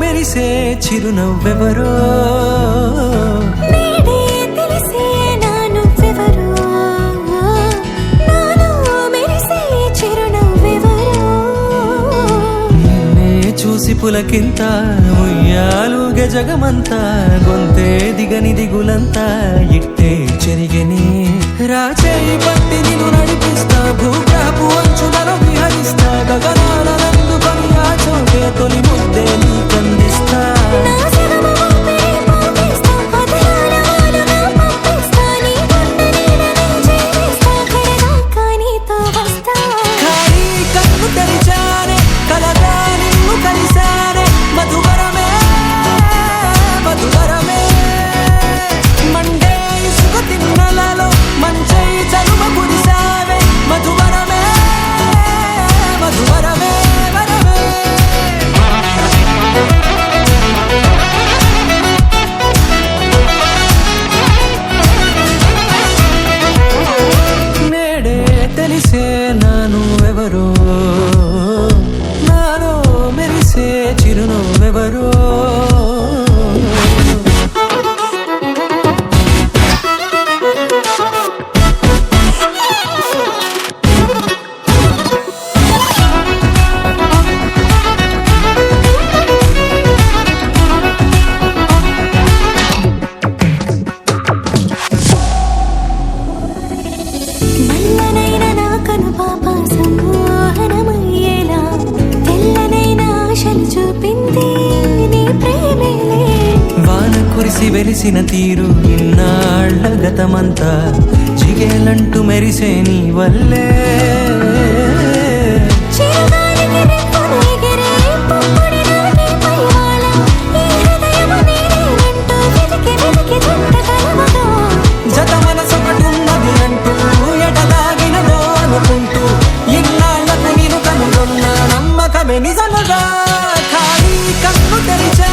మెరిసే చిరునవ్వెవరో చూసి పులకింత ఉయ్యాలుగే జగమంతా గొంతే దిగని దిగులంతా ఇట్టే చెరిగని రాచేయి పట్టి నిన్ను నడిపిస్తా భూగ్రహపు అంచులలో విహరిస్తా గగనాల నందుకొని ఆ చోటే తొలి ముద్దే నీకందిస్తా తెలిసే నాను ఎవరో నాలో మెరిసే చిరునవ్వెవరో కురిసి వెలిసిన తీరు ఇన్నాళ్ళ గతమంతా చిగేలంటూ మెరిసే నీ వల్లే జత మనసొకటున్నది అంటూ ఎటలాగినదో అనుకుంటూ ఇన్నాళ్లకు నేను కనుగొన్న నమ్మకమే నిజముగా ఖాళీ కన్ను తెరిచా